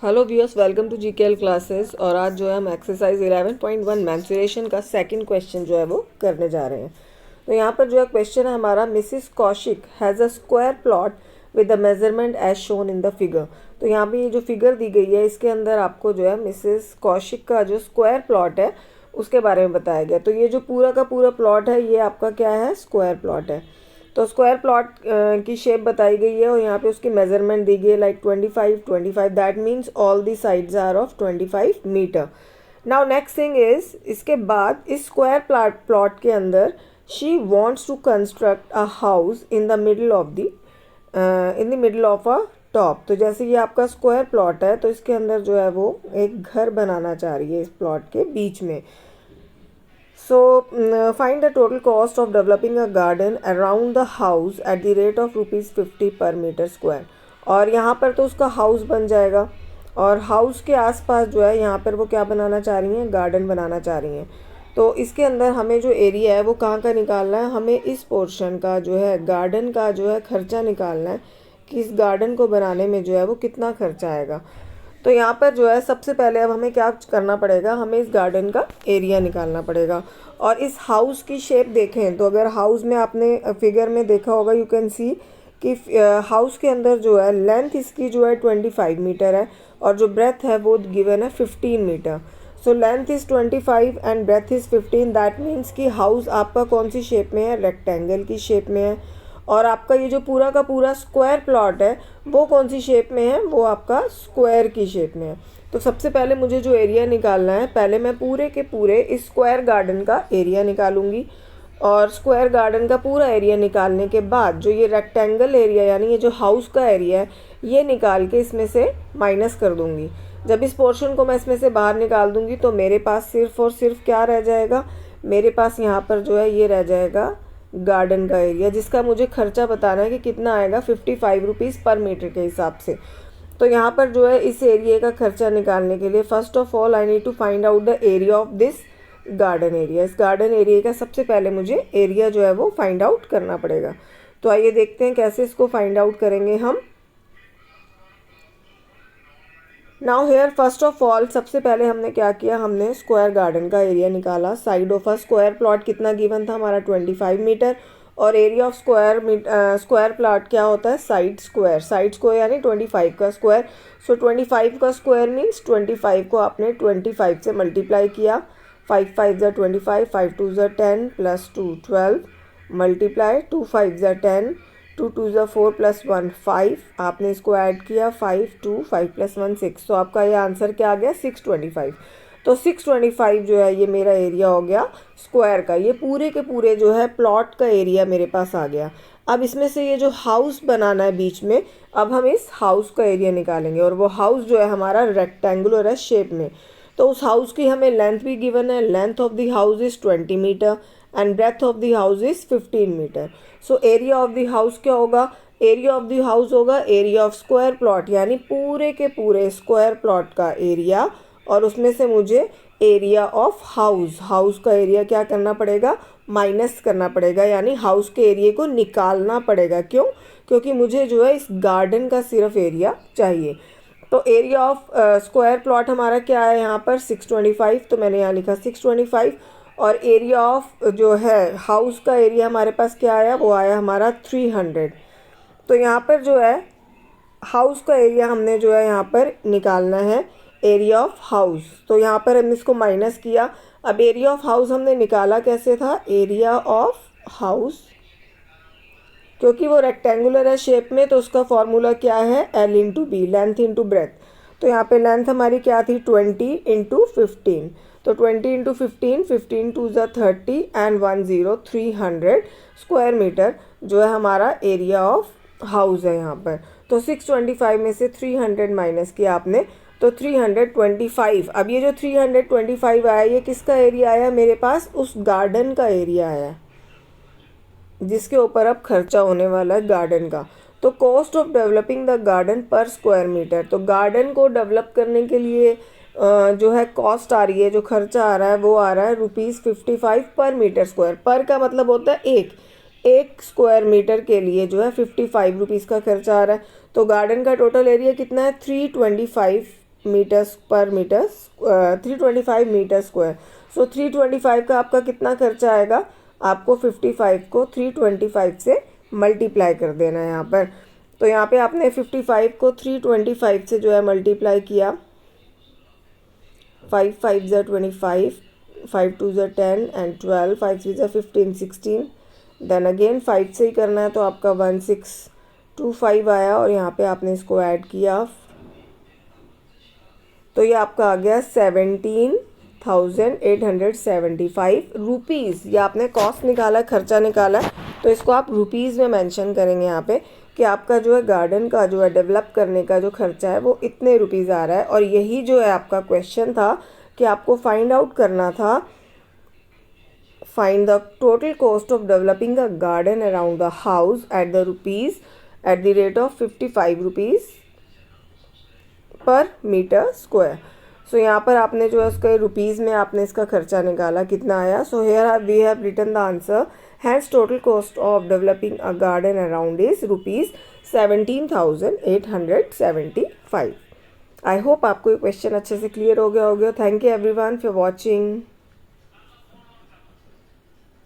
Hello viewers, welcome to GKL classes. और आज जो है हम एक्सरसाइज 11.1 मेंस्ट्रुएशन का सेकंड क्वेश्चन जो है वो करने जा रहे हैं। तो यहाँ पर जो है क्वेश्चन है हमारा, Mrs Kaushik has a square plot with the measurement as shown in the figure. तो यहाँ पे ये जो फिगर दी गई है इसके अंदर आपको जो है मिसिस कौशिक का जो स्क्वायर प्लॉट है उसके बारे में बताया गया। तो ये जो पूरा का पूरा प्लॉट है ये आपका क्या है, स्क्वायर प्लॉट है। तो स्क्वायर प्लॉट की शेप बताई गई है और यहाँ पे उसकी मेजरमेंट दी गई है like 25 that means all the sides are of 25 metre. Now next thing is, इसके बाद इस स्क्वायर प्लॉट के अंदर she wants to construct a house in the middle of a top. तो जैसे ये आपका स्क्वायर प्लॉट है तो इसके अंदर जो है वो एक घर बनाना चाह रही है इस प्लॉट के बीच में। So find the total cost of developing a garden around the house at the rate of ₹50 per meter square। और यहाँ पर तो उसका हाउस बन जाएगा और हाउस के आसपास जो है यहाँ पर वो क्या बनाना चाह रही हैं, गार्डन बनाना चाह रही हैं। तो इसके अंदर हमें जो एरिया है वो कहाँ का निकालना है, हमें इस पोर्शन का जो है गार्डन का जो है खर्चा निकालना है कि इस गार्डन को बनाने में जो है वो कितना खर्चा आएगा। तो यहाँ पर जो है सबसे पहले अब हमें क्या करना पड़ेगा, हमें इस गार्डन का एरिया निकालना पड़ेगा। और इस हाउस की शेप देखें तो अगर हाउस में आपने फिगर में देखा होगा, यू कैन सी कि हाउस के अंदर जो है लेंथ इसकी जो है 25 मीटर है और जो ब्रेथ है वो गिवन है 15 metre. So length is 25 and breadth is 15। That means कि हाउस आपका कौन सी शेप में है, रेक्टेंगल की शेप में है। और आपका ये जो पूरा का पूरा स्क्वायर प्लॉट है वो कौन सी शेप में है, वो आपका स्क्वायर की शेप में है। तो सबसे पहले मुझे जो एरिया निकालना है, पहले मैं पूरे के पूरे इस स्क्वायर गार्डन का एरिया निकालूंगी और स्क्वायर गार्डन का पूरा एरिया निकालने के बाद जो ये रेक्टेंगल एरिया यानी ये जो हाउस का एरिया है ये निकाल के इसमें से माइनस कर दूंगी। जब इस पोर्शन को मैं इसमें से बाहर निकाल दूंगी तो मेरे पास सिर्फ और सिर्फ क्या रह जाएगा, मेरे पास यहाँ पर जो है ये रह जाएगा गार्डन का एरिया, जिसका मुझे खर्चा बताना है कि कितना आएगा, 55 रुपीज़ पर मीटर के हिसाब से। तो यहाँ पर जो है इस एरिया का खर्चा निकालने के लिए first of all I need to find out the area of this garden area. इस गार्डन एरिया का सबसे पहले मुझे एरिया जो है वो फाइंड आउट करना पड़ेगा। तो आइए देखते हैं कैसे इसको फाइंड आउट करेंगे हम। Now here first of all सबसे पहले हमने क्या किया, हमने स्क्वायर गार्डन का एरिया निकाला। Side of a square plot कितना गिवन था हमारा, 25 मीटर। और एरिया ऑफ स्क्वायर प्लॉट क्या होता है, साइड स्क्वायर यानी 25 का स्क्वायर। सो 25 का स्क्वायर मीन्स 25 को आपने 25 से मल्टीप्लाई किया। 5 5 ज़ा 25, 5 2 ज़ा 10 प्लस 2 12 मल्टीप्लाई 2 5 ज़ा 10, 2 2 ज़ा 4 प्लस 1 5। आपने इसको ऐड किया 5 2 5 प्लस 1 6। तो आपका ये आंसर क्या आ गया, 625। तो 625 जो है ये मेरा एरिया हो गया स्क्वायर का। ये पूरे के पूरे जो है प्लॉट का एरिया मेरे पास आ गया। अब इसमें से ये जो हाउस बनाना है बीच में, अब हम इस हाउस का एरिया निकालेंगे और वो हाउस जो है हमारा रेक्टेंगुलर है शेप में। तो उस हाउस की हमें लेंथ भी गिवन है, length of the house is 20 metre and breadth of the house is 15 metre. So area of the house क्या होगा, एरिया ऑफ द हाउस होगा एरिया ऑफ स्क्वायर प्लॉट यानी पूरे के पूरे स्क्वायर प्लॉट का एरिया, और उसमें से मुझे एरिया ऑफ हाउस का एरिया क्या करना पड़ेगा, माइनस करना पड़ेगा, यानी हाउस के एरिया को निकालना पड़ेगा। क्यों, क्योंकि मुझे जो है इस गार्डन का सिर्फ एरिया चाहिए। तो एरिया ऑफ स्क्वायर प्लॉट हमारा क्या है यहाँ पर, 625। तो मैंने यहाँ लिखा 625। और एरिया ऑफ जो है हाउस का एरिया हमारे पास क्या आया, वो आया हमारा 300। तो यहाँ पर जो है हाउस का एरिया हमने जो है यहाँ पर निकालना है, एरिया ऑफ हाउस। तो यहाँ पर हमने इसको माइनस किया। अब एरिया ऑफ हाउस हमने निकाला कैसे था, एरिया ऑफ हाउस, क्योंकि वो रेक्टेंगुलर है शेप में तो उसका फॉर्मूला क्या है, L into B, length into breadth. तो यहाँ पे लेंथ हमारी क्या थी, 20 इंटू 15। तो 20 इंटू 15, 15 2 ज़ा 30 एंड 1 0 300 स्क्वायर मीटर जो है हमारा एरिया ऑफ हाउस है यहाँ पर। तो 625 में से 300 माइनस किया आपने तो 325। अब ये जो 325 आया ये किसका एरिया आया, मेरे पास उस गार्डन का एरिया आया जिसके ऊपर अब खर्चा होने वाला है गार्डन का। तो cost of developing the garden पर स्क्वायर मीटर, तो गार्डन को डेवलप करने के लिए जो है कॉस्ट आ रही है, जो खर्चा आ रहा है वो आ रहा है ₹55 पर मीटर स्क्वायर। पर का मतलब होता है एक स्क्वायर मीटर के लिए जो है 55 रुपीज़ का खर्चा आ रहा है। तो गार्डन का टोटल एरिया कितना है, 325 मीटर्स पर मीटर 325 मीटर स्क्वायर। सो 325 का आपका कितना खर्चा आएगा, आपको 55 को 325 से मल्टीप्लाई कर देना है यहाँ पर। तो यहाँ पे आपने 55 को 325 से जो है मल्टीप्लाई किया, 5 5 ज़ा 25, 5 2 ज़ा 10 एंड 12, 5 3 ज़ा 15 16, देन अगेन 5 से ही करना है तो आपका 1625 आया और यहाँ पे आपने इसको ऐड किया तो ये आपका आ गया 17,875 रुपीज़। ये आपने कॉस्ट निकाला, खर्चा निकाला, तो इसको आप रुपीज़ में मेंशन करेंगे यहाँ पे कि आपका जो है गार्डन का जो है डेवलप करने का जो खर्चा है वो इतने रुपीज़ आ रहा है। और यही जो है आपका क्वेश्चन था कि आपको फाइंड आउट करना था, find the total cost of developing a garden around the house at the rate of 55 rupees पर मीटर स्क्वायर। सो यहाँ पर आपने जो है उसके रुपीज़ में आपने इसका खर्चा निकाला, कितना आया। So here we have written the answer, hence total cost of developing a garden around is ₹17,875। I hope आपको ये क्वेश्चन अच्छे से क्लियर हो गया होगा। Thank you everyone for watching.